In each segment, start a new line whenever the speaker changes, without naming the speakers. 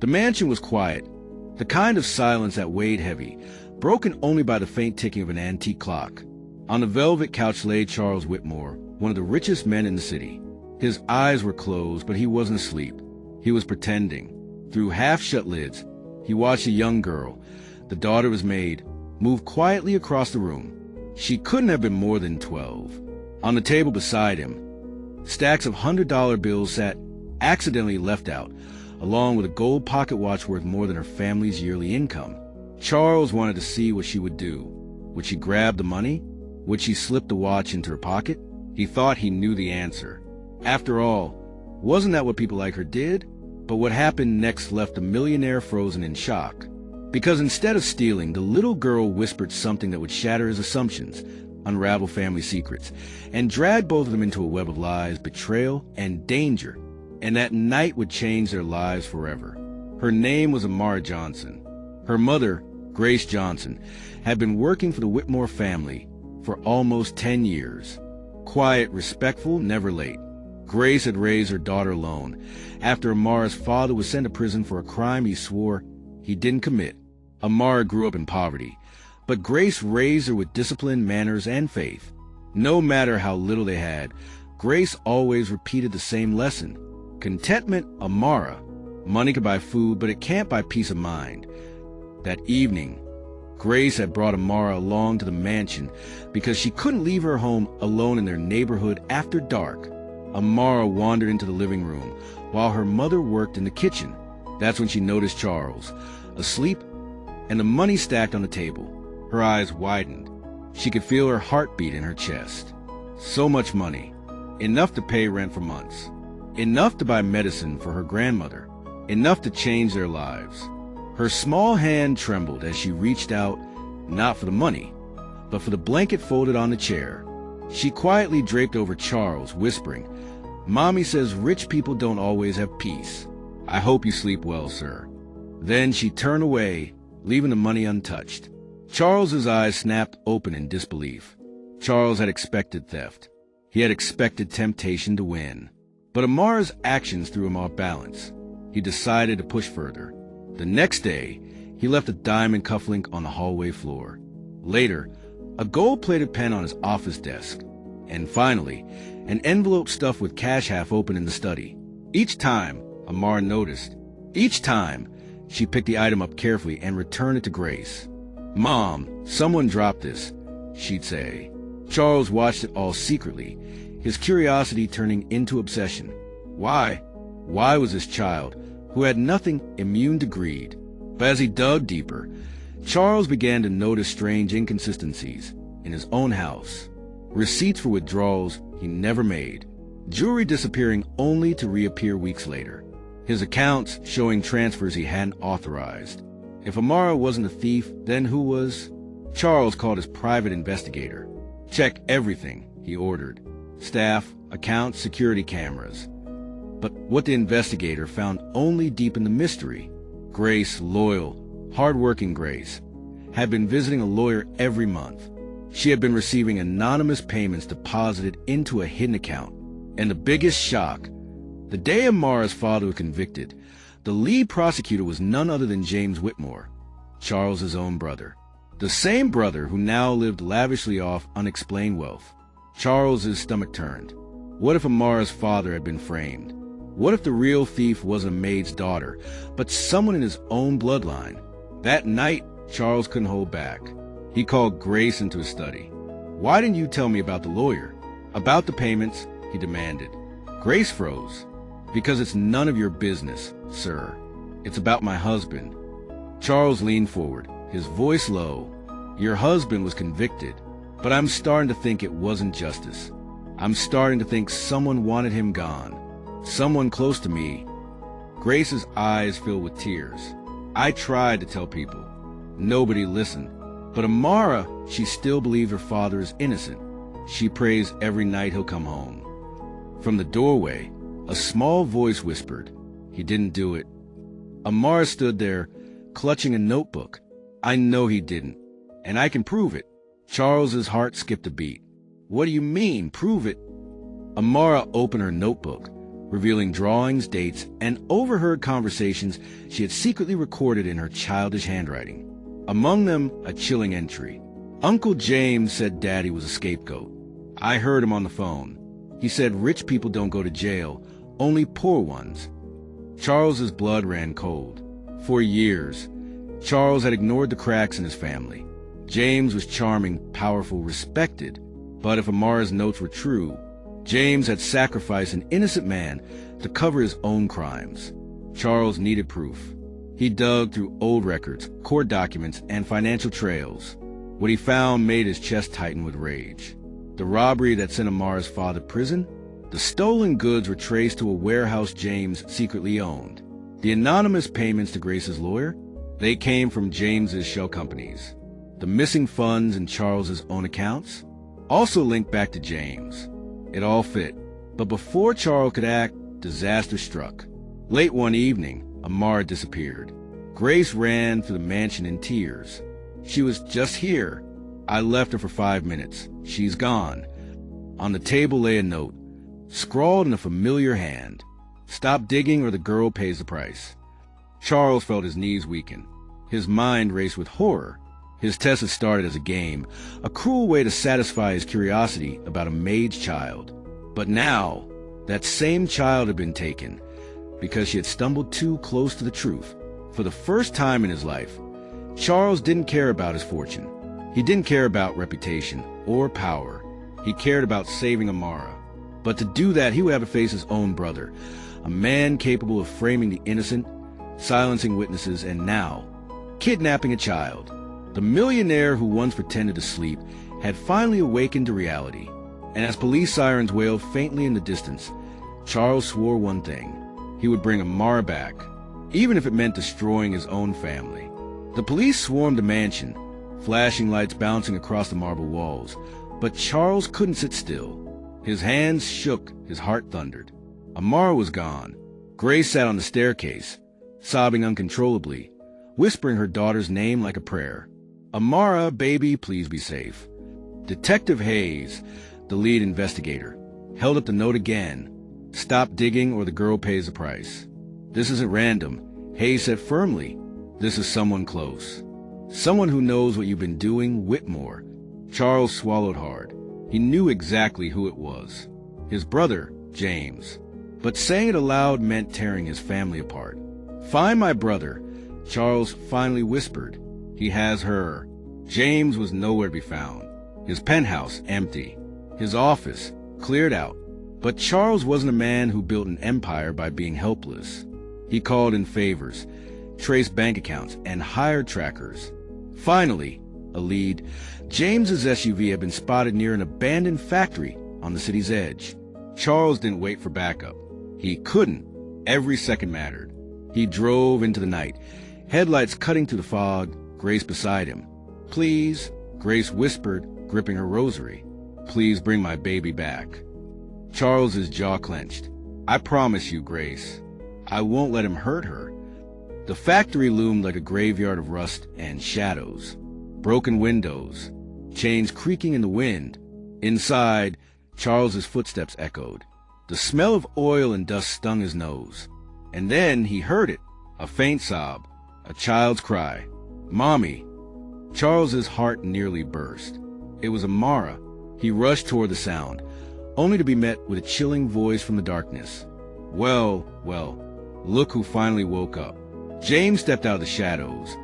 The mansion was quiet, the kind of silence that weighed heavy, broken only by the faint ticking of an antique clock. On the velvet couch lay Charles Whitmore, one of the richest men in the city. His eyes were closed, but he wasn't asleep. He was pretending. Through half-shut lids, he watched a young girl, the daughter of his maid, move quietly across the room. She couldn't have been more than 12. On the table beside him, stacks of $100 bills sat, accidentally left out, along with a gold pocket watch worth more than her family's yearly income. Charles wanted to see what she would do. Would she grab the money? Would she slip the watch into her pocket? He thought he knew the answer. After all, wasn't that what people like her did? But what happened next left the millionaire frozen in shock. Because instead of stealing, the little girl whispered something that would shatter his assumptions, unravel family secrets, and drag both of them into a web of lies, betrayal, and danger. And that night would change their lives forever. Her name was Amara Johnson. Her mother, Grace Johnson, had been working for the Whitmore family for almost 10 years. Quiet, respectful, never late. Grace had raised her daughter alone, after Amara's father was sent to prison for a crime he swore he didn't commit. Amara grew up in poverty, but Grace raised her with discipline, manners, and faith. No matter how little they had, Grace always repeated the same lesson. Contentment, Amara. Money can buy food, but it can't buy peace of mind. That evening, Grace had brought Amara along to the mansion because she couldn't leave her home alone in their neighborhood after dark. Amara wandered into the living room while her mother worked in the kitchen. That's when she noticed Charles, asleep, and the money stacked on the table. Her eyes widened. She could feel her heartbeat in her chest. So much money. Enough to pay rent for months. Enough to buy medicine for her grandmother. Enough to change their lives. Her small hand trembled as she reached out, not for the money, but for the blanket folded on the chair. She quietly draped over Charles, whispering, "Mommy says rich people don't always have peace. I hope you sleep well, sir." Then she turned away, leaving the money untouched. Charles's eyes snapped open in disbelief. Charles had expected theft. He had expected temptation to win. But Amara's actions threw him off balance. He decided to push further. The next day, he left a diamond cufflink on the hallway floor. Later, a gold-plated pen on his office desk. And finally, an envelope stuffed with cash half open in the study. Each time, Amara noticed. Each time, she picked the item up carefully and returned it to Grace. "Mom, someone dropped this," she'd say. Charles watched it all secretly, his curiosity turning into obsession. Why? Why was this child, who had nothing, immune to greed? But as he dug deeper, Charles began to notice strange inconsistencies in his own house. Receipts for withdrawals he never made. Jewelry disappearing only to reappear weeks later. His accounts showing transfers he hadn't authorized. If Amara wasn't a thief, then who was? Charles called his private investigator. "Check everything," he ordered. Staff, accounts, security cameras. But what the investigator found only deepened the mystery. Grace, loyal, hard-working Grace, had been visiting a lawyer every month. She had been receiving anonymous payments deposited into a hidden account. And the biggest shock, the day Amara's father was convicted, the lead prosecutor was none other than James Whitmore, Charles's own brother. The same brother who now lived lavishly off unexplained wealth. Charles's stomach turned. What if Amara's father had been framed? What if the real thief wasn't a maid's daughter, but someone in his own bloodline? That night, Charles couldn't hold back. He called Grace into his study. "Why didn't you tell me about the lawyer? About the payments?" he demanded. Grace froze. "Because it's none of your business, sir. It's about my husband." Charles leaned forward, his voice low. "Your husband was convicted, but I'm starting to think it wasn't justice. I'm starting to think someone wanted him gone. Someone close to me." Grace's eyes filled with tears. "I tried to tell people. Nobody listened. But Amara, she still believes her father is innocent. She prays every night he'll come home." From the doorway, a small voice whispered, "He didn't do it." Amara stood there, clutching a notebook. "I know he didn't, and I can prove it." Charles's heart skipped a beat. "What do you mean, prove it?" Amara opened her notebook, revealing drawings, dates, and overheard conversations she had secretly recorded in her childish handwriting. Among them, a chilling entry. Uncle James said Daddy was a scapegoat. I heard him on the phone. He said rich people don't go to jail, only poor ones. Charles's blood ran cold. For years, Charles had ignored the cracks in his family. James was charming, powerful, respected. But if Amara's notes were true, James had sacrificed an innocent man to cover his own crimes. Charles needed proof. He dug through old records, court documents, and financial trails. What he found made his chest tighten with rage. The robbery that sent Amara's father to prison? The stolen goods were traced to a warehouse James secretly owned. The anonymous payments to Grace's lawyer? They came from James's shell companies. The missing funds in Charles's own accounts? Also linked back to James. It all fit. But before Charles could act, disaster struck. Late one evening, Amara disappeared. Grace ran through the mansion in tears. She was just here. I left her for 5 minutes. She's gone. On the table lay a note, scrawled in a familiar hand. Stop digging or the girl pays the price. Charles felt his knees weaken. His mind raced with horror. His test had started as a game, a cruel way to satisfy his curiosity about a Maid's child. But now, that same child had been taken because she had stumbled too close to the truth. For the first time in his life, Charles didn't care about his fortune. He didn't care about reputation or power. He cared about saving Amara. But to do that, he would have to face his own brother, a man capable of framing the innocent, silencing witnesses, and now, kidnapping a child. The millionaire who once pretended to sleep had finally awakened to reality. And as police sirens wailed faintly in the distance, Charles swore one thing. He would bring Amara back, even if it meant destroying his own family. The police swarmed the mansion, flashing lights bouncing across the marble walls. But Charles couldn't sit still. His hands shook, his heart thundered. Amara was gone. Grace sat on the staircase, sobbing uncontrollably, whispering her daughter's name like a prayer. Amara, baby, please be safe. Detective Hayes, the lead investigator, held up the note again. Stop digging or the girl pays the price. This isn't random, Hayes said firmly. This is someone close. Someone who knows what you've been doing, Whitmore. Charles swallowed hard. He knew exactly who it was. His brother, James. But saying it aloud meant tearing his family apart. Find my brother, Charles finally whispered. He has her. James was nowhere to be found. His penthouse empty. His office cleared out. But Charles wasn't a man who built an empire by being helpless. He called in favors, traced bank accounts, and hired trackers. Finally, a lead. James's SUV had been spotted near an abandoned factory on the city's edge. Charles didn't wait for backup. He couldn't. Every second mattered. He drove into the night, headlights cutting through the fog, Grace beside him. Please, Grace whispered, gripping her rosary. Please bring my baby back. Charles's jaw clenched. I promise you, Grace, I won't let him hurt her. The factory loomed like a graveyard of rust and shadows. Broken windows, chains creaking in the wind. Inside, Charles's footsteps echoed. The smell of oil and dust stung his nose. And then he heard it, a faint sob, a child's cry. Mommy! Charles's heart nearly burst. It was Amara. He rushed toward the sound, only to be met with a chilling voice from the darkness. Well, look who finally woke up. James stepped out of the shadows,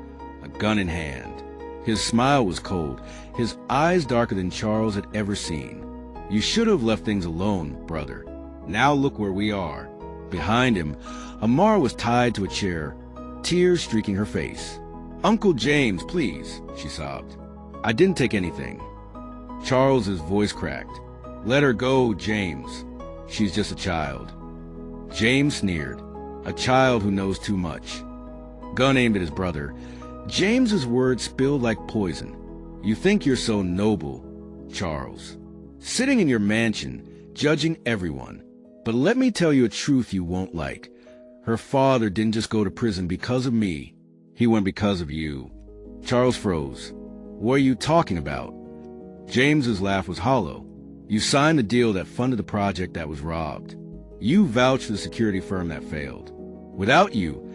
a gun in hand. His smile was cold, his eyes darker than Charles had ever seen. You should have left things alone, brother. Now look where we are. Behind him, Amara was tied to a chair, tears streaking her face. Uncle James, please, she sobbed. I didn't take anything. Charles's voice cracked. Let her go, James. She's just a child. James sneered. A child who knows too much. Gun aimed at his brother. James's words spilled like poison. You think you're so noble, Charles. Sitting in your mansion, judging everyone. But let me tell you a truth you won't like. Her father didn't just go to prison because of me. He went because of you. Charles froze. What are you talking about? James's laugh was hollow. You signed the deal that funded the project that was robbed. You vouched for the security firm that failed. Without you,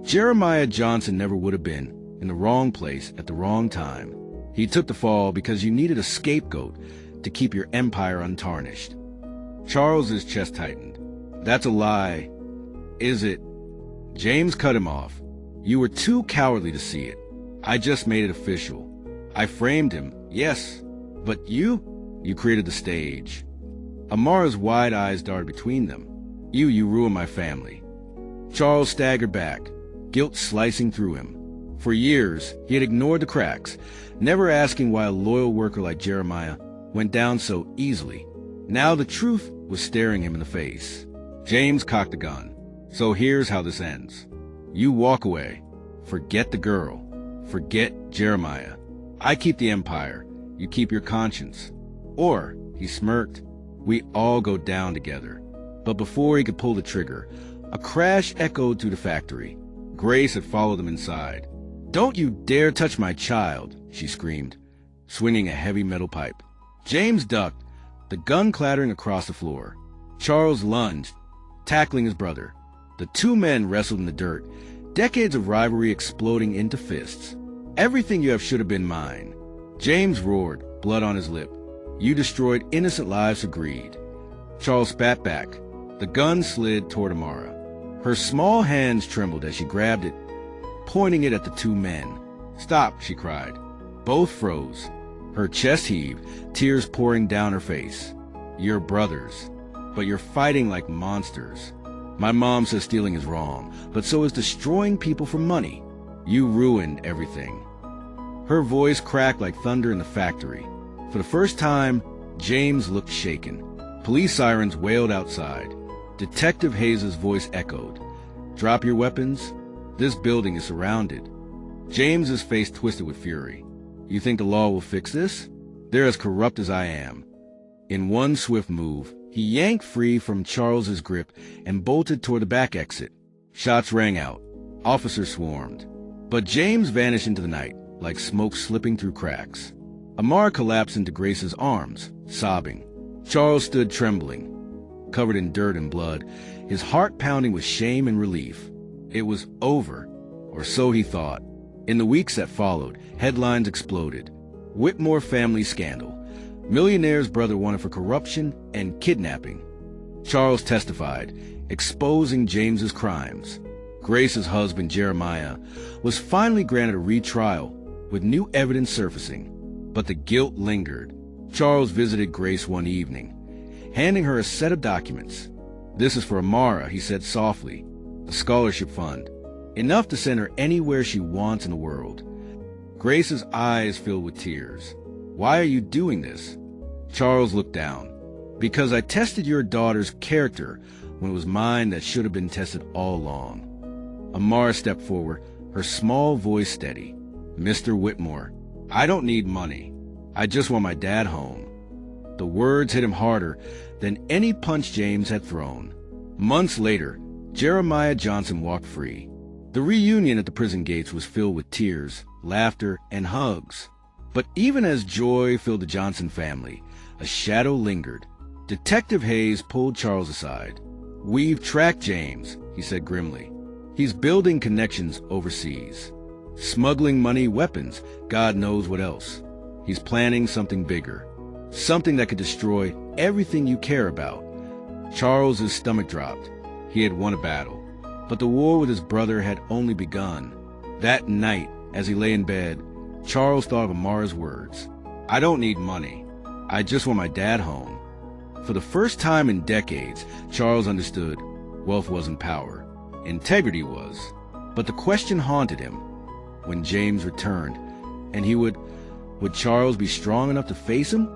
Jeremiah Johnson never would have been in the wrong place at the wrong time. He took the fall because you needed a scapegoat to keep your empire untarnished. Charles's chest tightened. That's a lie. Is it? James cut him off. You were too cowardly to see it. I just made it official. I framed him, yes, but you created the stage. Amara's wide eyes darted between them. You ruined my family. Charles staggered back, guilt slicing through him. For years, he had ignored the cracks, never asking why a loyal worker like Jeremiah went down so easily. Now the truth was staring him in the face. James cocked the gun. So here's how this ends. You walk away. Forget the girl. Forget Jeremiah. I keep the empire. You keep your conscience. Or, he smirked, we all go down together. But before he could pull the trigger, a crash echoed through the factory. Grace had followed them inside. Don't you dare touch my child, she screamed, swinging a heavy metal pipe. James ducked, the gun clattering across the floor. Charles lunged, tackling his brother. The two men wrestled in the dirt, decades of rivalry exploding into fists. Everything you have should have been mine. James roared, blood on his lip. You destroyed innocent lives for greed. Charles spat back. The gun slid toward Amara. Her small hands trembled as she grabbed it, pointing it at the two men. Stop, she cried. Both froze. Her chest heaved, tears pouring down her face. You're brothers, but you're fighting like monsters. My mom says stealing is wrong, but so is destroying people for money. You ruined everything. Her voice cracked like thunder in the factory. For the first time, James looked shaken. Police sirens wailed outside. Detective Hayes' voice echoed. Drop your weapons. This building is surrounded. James's face twisted with fury. You think the law will fix this? They're as corrupt as I am. In one swift move, he yanked free from Charles's grip and bolted toward the back exit. Shots rang out. Officers swarmed. But James vanished into the night, like smoke slipping through cracks. Amara collapsed into Grace's arms, sobbing. Charles stood trembling, covered in dirt and blood, his heart pounding with shame and relief. It was over, or so he thought. In the weeks that followed, headlines exploded. Whitmore family scandal. Millionaire's brother wanted for corruption and kidnapping. Charles testified, exposing James's crimes. Grace's husband, Jeremiah, was finally granted a retrial, with new evidence surfacing. But the guilt lingered. Charles visited Grace one evening, handing her a set of documents. This is for Amara, he said softly, a scholarship fund, enough to send her anywhere she wants in the world. Grace's eyes filled with tears. Why are you doing this? Charles looked down. Because I tested your daughter's character when it was mine that should have been tested all along. Amara stepped forward, her small voice steady. Mr. Whitmore, I don't need money. I just want my dad home. The words hit him harder than any punch James had thrown. Months later, Jeremiah Johnson walked free. The reunion at the prison gates was filled with tears, laughter, and hugs. But even as joy filled the Johnson family, a shadow lingered. Detective Hayes pulled Charles aside. We've tracked James, he said grimly. He's building connections overseas. Smuggling money, weapons, God knows what else. He's planning something bigger. Something that could destroy everything you care about. Charles's stomach dropped. He had won a battle. But the war with his brother had only begun. That night, as he lay in bed, Charles thought of Amara's words. I don't need money. I just want my dad home. For the first time in decades, Charles understood wealth wasn't power. Integrity was. But the question haunted him. When James returned, and would Charles be strong enough to face him?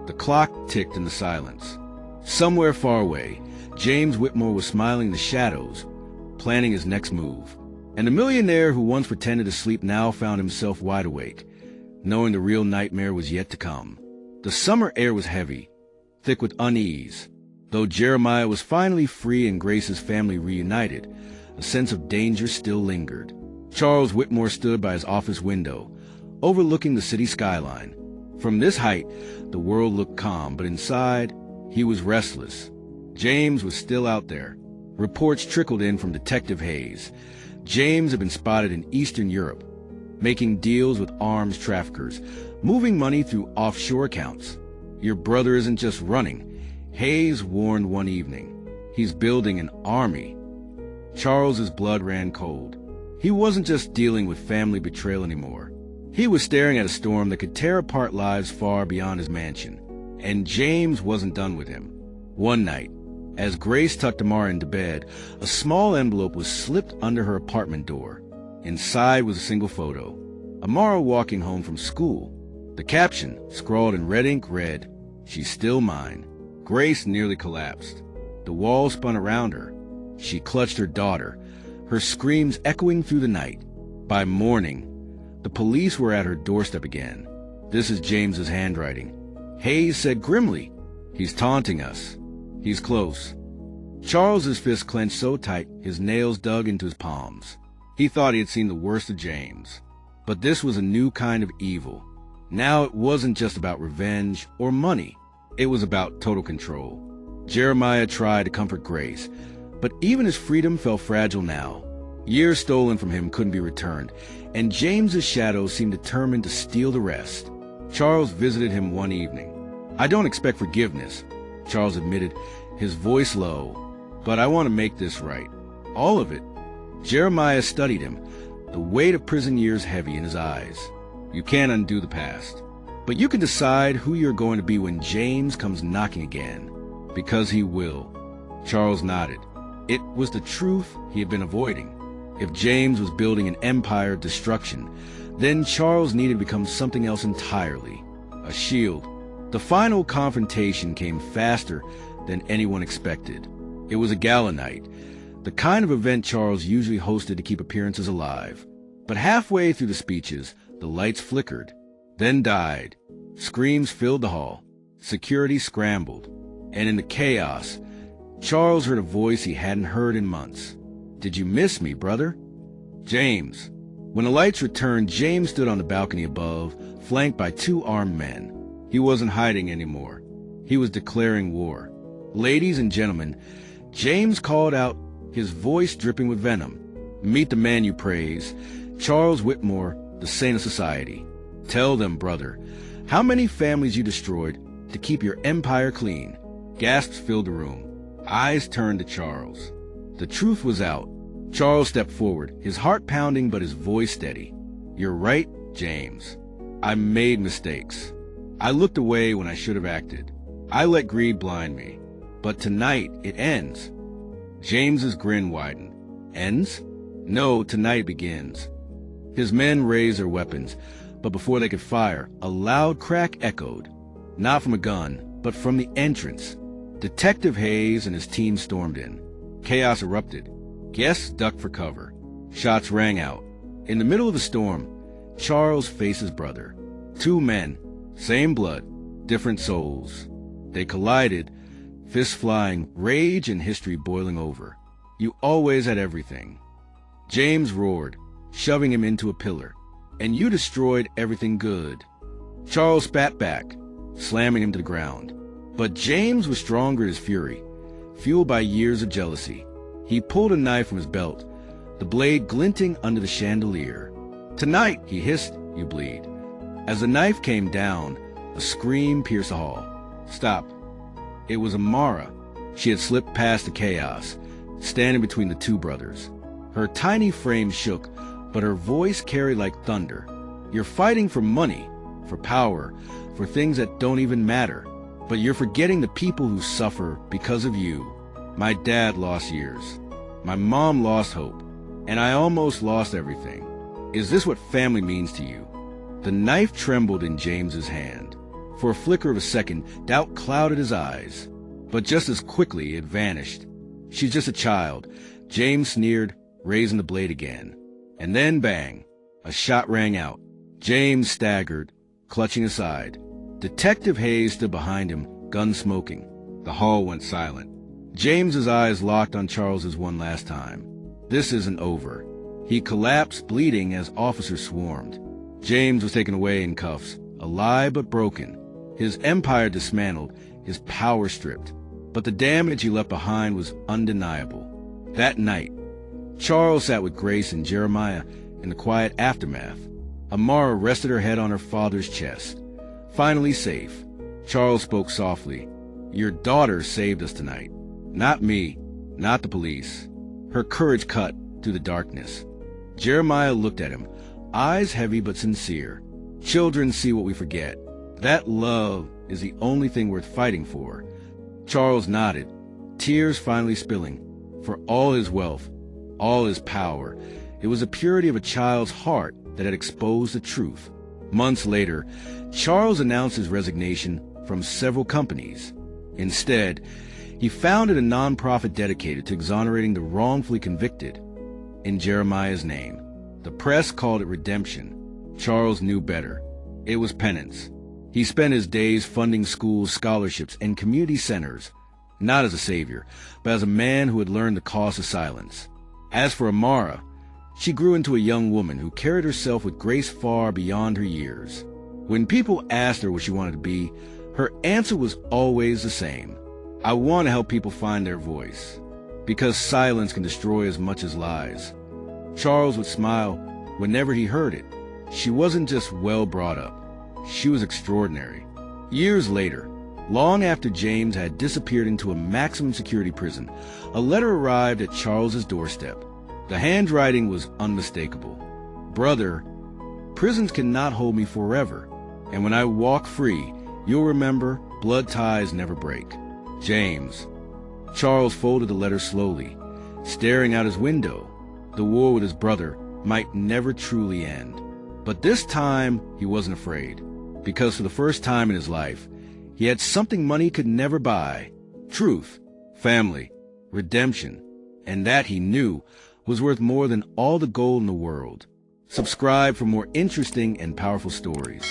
The clock ticked in the silence. Somewhere far away, James Whitmore was smiling in the shadows, planning his next move. And the millionaire who once pretended to sleep now found himself wide awake, knowing the real nightmare was yet to come. The summer air was heavy, thick with unease. Though Jeremiah was finally free and Grace's family reunited, a sense of danger still lingered. Charles Whitmore stood by his office window, overlooking the city skyline. From this height, the world looked calm, but inside, he was restless. James was still out there. Reports trickled in from Detective Hayes. James had been spotted in Eastern Europe, making deals with arms traffickers, moving money through offshore accounts. Your brother isn't just running. Hayes warned one evening. He's building an army. Charles's blood ran cold. He wasn't just dealing with family betrayal anymore. He was staring at a storm that could tear apart lives far beyond his mansion. And James wasn't done with him. One night, as Grace tucked Amara into bed, a small envelope was slipped under her apartment door. Inside was a single photo. Amara walking home from school. The caption, scrawled in red ink, read, "She's still mine." Grace nearly collapsed. The wall spun around her. She clutched her daughter, her screams echoing through the night. By morning, the police were at her doorstep again. "This is James's handwriting," Hayes said grimly. "He's taunting us. He's close." Charles's fist clenched so tight his nails dug into his palms. He thought he had seen the worst of James. But this was a new kind of evil. Now it wasn't just about revenge or money. It was about total control. Jeremiah tried to comfort Grace, but even his freedom felt fragile now. Years stolen from him couldn't be returned, and James's shadow seemed determined to steal the rest. Charles visited him one evening. "I don't expect forgiveness," Charles admitted, his voice low, "but I want to make this right. All of it." Jeremiah studied him, the weight of prison years heavy in his eyes. "You can't undo the past, but you can decide who you're going to be when James comes knocking again. Because he will." Charles nodded. It was the truth he had been avoiding. If James was building an empire of destruction, then Charles needed to become something else entirely, a shield. The final confrontation came faster than anyone expected. It was a gala night, the kind of event Charles usually hosted to keep appearances alive. But halfway through the speeches, the lights flickered, then died. Screams filled the hall. Security scrambled. And in the chaos, Charles heard a voice he hadn't heard in months. "Did you miss me, brother?" "James." When the lights returned, James stood on the balcony above, flanked by two armed men. He wasn't hiding anymore. He was declaring war. "Ladies and gentlemen," James called out, his voice dripping with venom, "meet the man you praise, Charles Whitmore, the saint of society. Tell them, brother, how many families you destroyed to keep your empire clean." Gasps filled the room. Eyes turned to Charles. The truth was out. Charles stepped forward, his heart pounding but his voice steady. "You're right, James. I made mistakes. I looked away when I should have acted. I let greed blind me. But tonight, it ends." James's grin widened. "Ends? No, tonight begins." His men raised their weapons, but before they could fire, a loud crack echoed. Not from a gun, but from the entrance. Detective Hayes and his team stormed in. Chaos erupted. Guests ducked for cover. Shots rang out. In the middle of the storm, Charles faced his brother. Two men, same blood, different souls. They collided, fists flying, rage and history boiling over. "You always had everything." James roared, shoving him into a pillar. "And you destroyed everything good." Charles spat back, slamming him to the ground. But James was stronger in his fury, fueled by years of jealousy. He pulled a knife from his belt, the blade glinting under the chandelier. "Tonight," he hissed, "you bleed." As the knife came down, a scream pierced the hall. "Stop." It was Amara. She had slipped past the chaos, standing between the two brothers. Her tiny frame shook, but her voice carried like thunder. "You're fighting for money, for power, for things that don't even matter. But you're forgetting the people who suffer because of you. My dad lost years. My mom lost hope. And I almost lost everything. Is this what family means to you?" The knife trembled in James's hand. For a flicker of a second, doubt clouded his eyes. But just as quickly, it vanished. "She's just a child," James sneered, raising the blade again. And then bang! A shot rang out. James staggered, clutching his side. Detective Hayes stood behind him, gun smoking. The hall went silent. James's eyes locked on Charles's one last time. This isn't over. He collapsed, bleeding, as officers swarmed. James was taken away in cuffs, alive but broken. His empire dismantled, his power stripped. but the damage he left behind was undeniable. That night, Charles sat with Grace and Jeremiah in the quiet aftermath. Amara rested her head on her father's chest. Finally safe, Charles spoke softly. "Your daughter saved us tonight. Not me, not the police." Her courage cut through the darkness. Jeremiah looked at him, eyes heavy but sincere. "Children see what we forget. That love is the only thing worth fighting for." Charles nodded, tears finally spilling. For all his wealth, all his power, it was the purity of a child's heart that had exposed the truth. Months later, Charles announced his resignation from several companies. Instead, he founded a nonprofit dedicated to exonerating the wrongfully convicted. In Jeremiah's name, the press called it redemption. Charles knew better. It was penance. He spent his days funding schools, scholarships, and community centers, not as a savior, but as a man who had learned the cost of silence. As for Amara, she grew into a young woman who carried herself with grace far beyond her years. When people asked her what she wanted to be, her answer was always the same. "I want to help people find their voice, because silence can destroy as much as lies." Charles would smile whenever he heard it. She wasn't just well brought up. She was extraordinary. Years later, long after James had disappeared into a maximum security prison, a letter arrived at Charles's doorstep. The handwriting was unmistakable. "Brother, prisons cannot hold me forever, and when I walk free, you'll remember blood ties never break. James." Charles folded the letter slowly, staring out his window. The war with his brother might never truly end. But this time, he wasn't afraid, because for the first time in his life, he had something money could never buy: truth, family, redemption, and that he knew was worth more than all the gold in the world. Subscribe for more interesting and powerful stories.